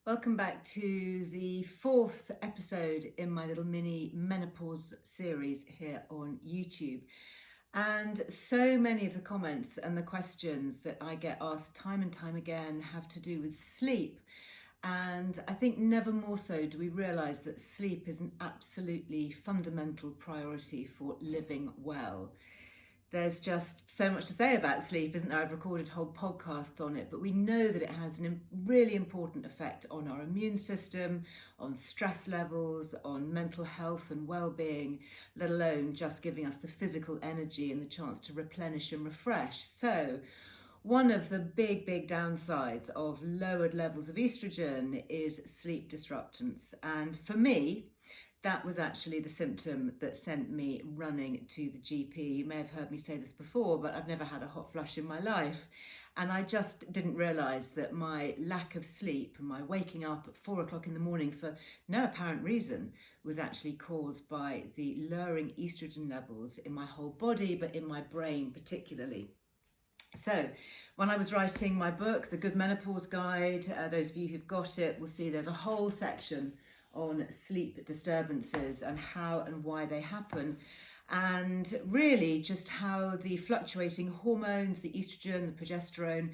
Welcome back to the fourth episode in my little mini menopause series here on YouTube. And so many of the comments and the questions that I get asked time and time again have to do with sleep. And I think never more so do we realise that sleep is an absolutely fundamental priority for living well. There's just so much to say about sleep, isn't there? I've recorded whole podcasts on it, but we know that it has a really important effect on our immune system, on stress levels, on mental health and well-being, let alone just giving us the physical energy and the chance to replenish and refresh. So one of the big downsides of lowered levels of estrogen is sleep disruptance. And for me, that was actually the symptom that sent me running to the GP. You may have heard me say this before, but I've never had a hot flush in my life. And I just didn't realise that my lack of sleep and my waking up at 4 o'clock in the morning for no apparent reason was actually caused by the lowering estrogen levels in my whole body, but in my brain particularly. So when I was writing my book, The Good Menopause Guide, those of you who've got it will see there's a whole section on sleep disturbances and how and why they happen, and really just how the fluctuating hormones, the estrogen, the progesterone,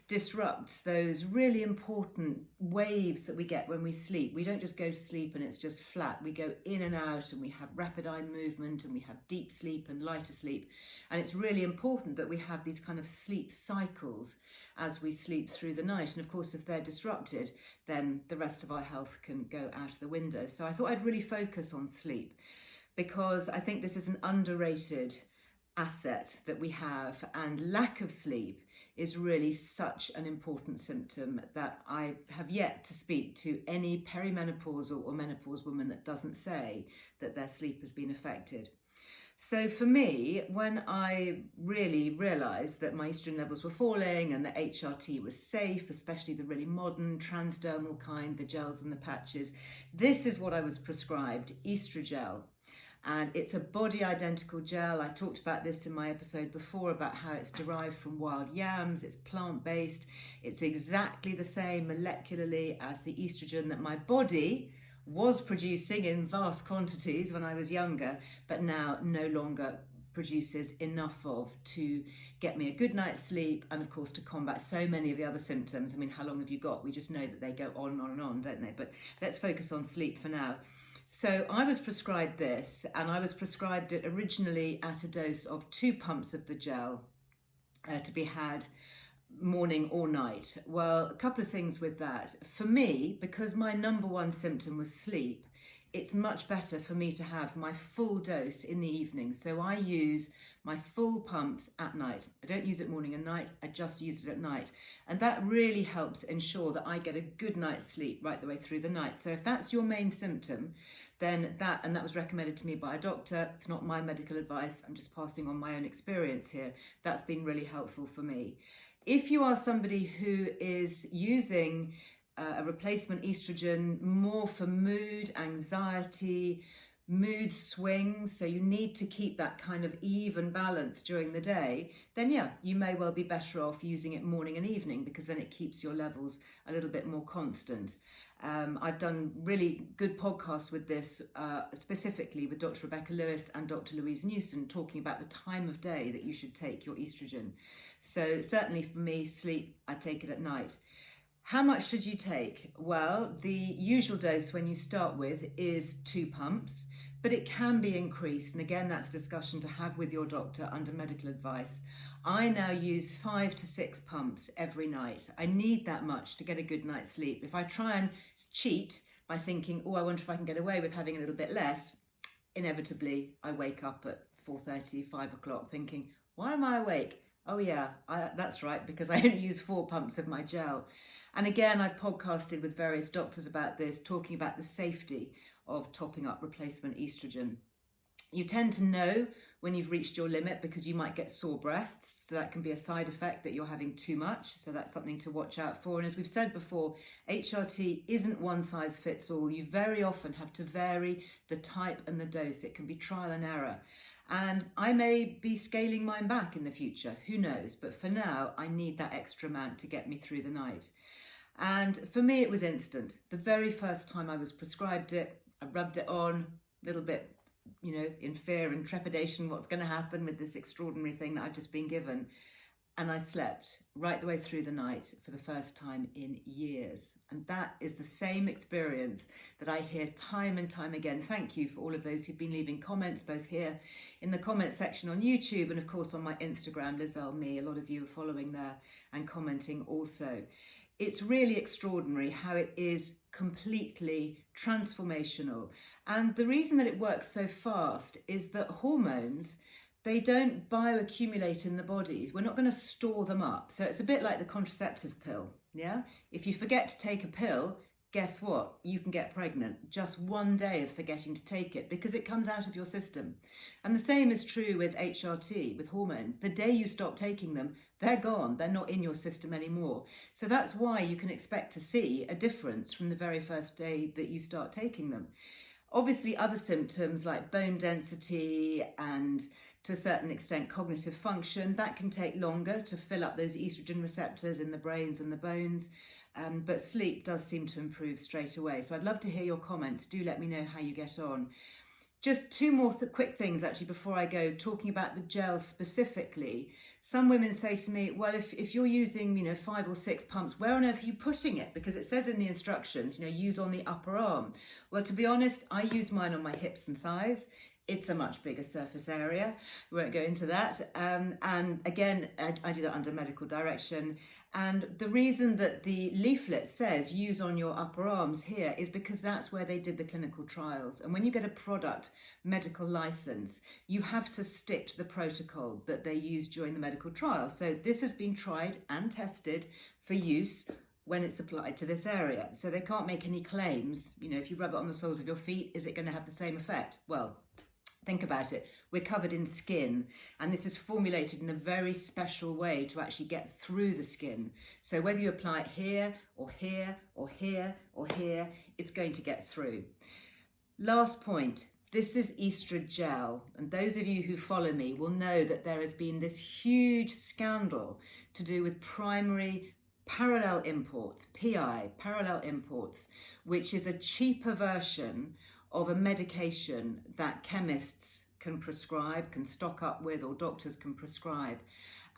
disrupts those really important waves that we get when we sleep. We don't just go to sleep and it's just flat. We go in and out and we have rapid eye movement and we have deep sleep and lighter sleep. And it's really important that we have these kind of sleep cycles as we sleep through the night. And of course, if they're disrupted, then the rest of our health can go out of the window. So I thought I'd really focus on sleep because I think this is an underrated asset that we have, and lack of sleep is really such an important symptom that I have yet to speak to any perimenopausal or menopause woman that doesn't say that their sleep has been affected. So for me, when I really realised that my estrogen levels were falling and that HRT was safe, especially the really modern transdermal kind, the gels and the patches, this is what I was prescribed, Estrogel. And it's a body identical gel. I talked about this in my episode before about how it's derived from wild yams, it's plant-based, it's exactly the same molecularly as the estrogen that my body was producing in vast quantities when I was younger, but now no longer produces enough of to get me a good night's sleep and of course to combat so many of the other symptoms. I mean, how long have you got? We just know that they go on and on, don't they? But let's focus on sleep for now. So I was prescribed this, and I was prescribed it originally at a dose of 2 pumps of the gel to be had morning or night. Well, a couple of things with that. For me, because my number one symptom was sleep, it's much better for me to have my full dose in the evening. So I use my full pumps at night. I don't use it morning and night, I just use it at night. And that really helps ensure that I get a good night's sleep right the way through the night. So if that's your main symptom, then that was recommended to me by a doctor. It's not my medical advice, I'm just passing on my own experience here. That's been really helpful for me. If you are somebody who is using a replacement estrogen more for mood, anxiety, mood swings, so you need to keep that kind of even balance during the day, then yeah, you may well be better off using it morning and evening because then it keeps your levels a little bit more constant. I've done really good podcasts with this, specifically with Dr. Rebecca Lewis and Dr. Louise Newson, talking about the time of day that you should take your estrogen. So certainly for me, sleep, I take it at night. How much should you take? Well, the usual dose when you start with is 2 pumps, but it can be increased. And again, that's a discussion to have with your doctor under medical advice. I now use 5 to 6 pumps every night. I need that much to get a good night's sleep. If I try and cheat by thinking, oh, I wonder if I can get away with having a little bit less, inevitably I wake up at 4:30, 5 o'clock thinking, why am I awake? Oh yeah, that's right, because I only use 4 pumps of my gel. And again, I've podcasted with various doctors about this, talking about the safety of topping up replacement estrogen. You tend to know when you've reached your limit because you might get sore breasts. So that can be a side effect that you're having too much. So that's something to watch out for. And as we've said before, HRT isn't one size fits all. You very often have to vary the type and the dose. It can be trial and error. And I may be scaling mine back in the future, who knows? But for now, I need that extra amount to get me through the night. And for me, it was instant. The very first time I was prescribed it, I rubbed it on, a little bit, in fear and trepidation, what's going to happen with this extraordinary thing that I've just been given. And I slept right the way through the night for the first time in years. And that is the same experience that I hear time and time again. Thank you for all of those who've been leaving comments, both here in the comment section on YouTube and of course on my Instagram, LizEarleMe. A lot of you are following there and commenting also. It's really extraordinary how it is completely transformational. And the reason that it works so fast is that hormones, they don't bioaccumulate in the body. We're not going to store them up. So it's a bit like the contraceptive pill, yeah? If you forget to take a pill, guess what? You can get pregnant. Just one day of forgetting to take it because it comes out of your system. And the same is true with HRT, with hormones. The day you stop taking them, they're gone. They're not in your system anymore. So that's why you can expect to see a difference from the very first day that you start taking them. Obviously, other symptoms like bone density and to a certain extent cognitive function, that can take longer to fill up those estrogen receptors in the brains and the bones. But sleep does seem to improve straight away. So I'd love to hear your comments. Do let me know how you get on. Just two more quick things actually before I go, talking about the gel specifically. Some women say to me, well, if you're using 5 or 6 pumps, where on earth are you putting it? Because it says in the instructions, use on the upper arm. Well, to be honest, I use mine on my hips and thighs. It's a much bigger surface area. We won't go into that. And again, I do that under medical direction. And the reason that the leaflet says use on your upper arms here is because that's where they did the clinical trials. And when you get a product medical license, you have to stick to the protocol that they used during the medical trial. So this has been tried and tested for use when it's applied to this area. So they can't make any claims. If you rub it on the soles of your feet, is it going to have the same effect? Well, think about it. We're covered in skin, and this is formulated in a very special way to actually get through the skin. So whether you apply it here or here or here or here, it's going to get through. Last point, this is Estrogel, and those of you who follow me will know that there has been this huge scandal to do with primary parallel imports, PI, parallel imports, which is a cheaper version of a medication that chemists can prescribe, can stock up with, or doctors can prescribe.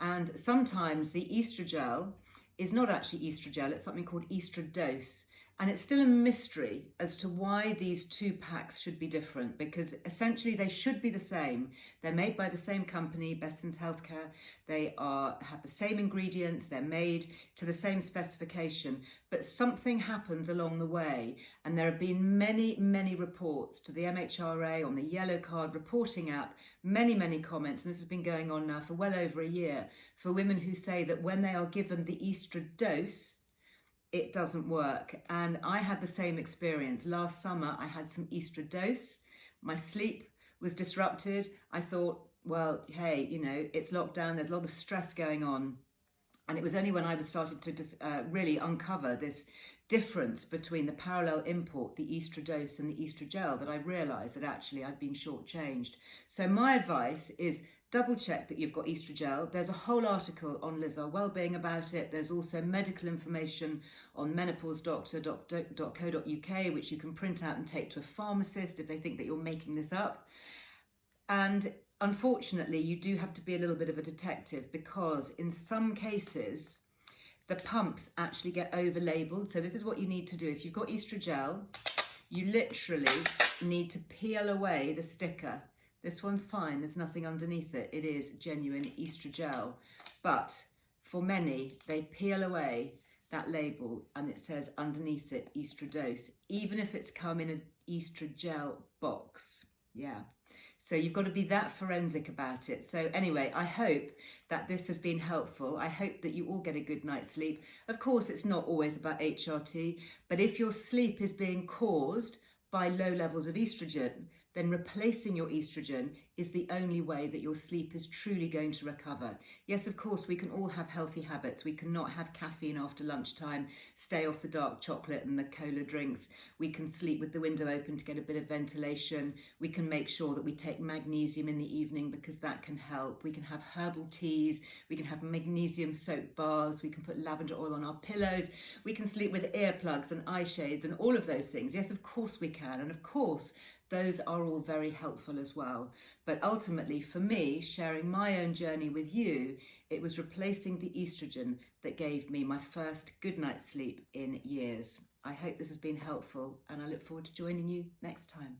And sometimes the Estrogel is not actually Estrogel, it's something called Estrodose. And it's still a mystery as to why these two packs should be different, because essentially they should be the same. They're made by the same company, Bestons Healthcare. They have the same ingredients, they're made to the same specification, but something happens along the way. And there have been many, many reports to the MHRA on the Yellow Card reporting app, many, many comments, and this has been going on now for well over a year, for women who say that when they are given the Estrodose, it doesn't work. And I had the same experience. Last summer, I had some Estrodose. My sleep was disrupted. I thought, well, hey, it's lockdown. There's a lot of stress going on. And it was only when I started to really uncover this difference between the parallel import, the Estrodose and the Estrogel, that I realized that actually I'd been shortchanged. So my advice is double check that you've got Estrogel. There's a whole article on Earle Wellbeing about it. There's also medical information on menopausedoctor.co.uk, which you can print out and take to a pharmacist if they think that you're making this up. And unfortunately, you do have to be a little bit of a detective, because in some cases, the pumps actually get over-labeled. So this is what you need to do. If you've got Estrogel, you literally need to peel away the sticker. This one's fine, there's nothing underneath it. It is genuine Estrogel. But for many, they peel away that label and it says underneath it Estrodose, even if it's come in an Estrogel box. Yeah. So you've got to be that forensic about it. So anyway, I hope that this has been helpful. I hope that you all get a good night's sleep. Of course, it's not always about HRT, but if your sleep is being caused by low levels of estrogen, then replacing your estrogen is the only way that your sleep is truly going to recover. Yes, of course, we can all have healthy habits. We cannot have caffeine after lunchtime, stay off the dark chocolate and the cola drinks. We can sleep with the window open to get a bit of ventilation. We can make sure that we take magnesium in the evening because that can help. We can have herbal teas. We can have magnesium soap baths. We can put lavender oil on our pillows. We can sleep with earplugs and eye shades and all of those things. Yes, of course we can. And of course, those are all very helpful as well. But ultimately, for me, sharing my own journey with you, it was replacing the estrogen that gave me my first good night's sleep in years. I hope this has been helpful, and I look forward to joining you next time.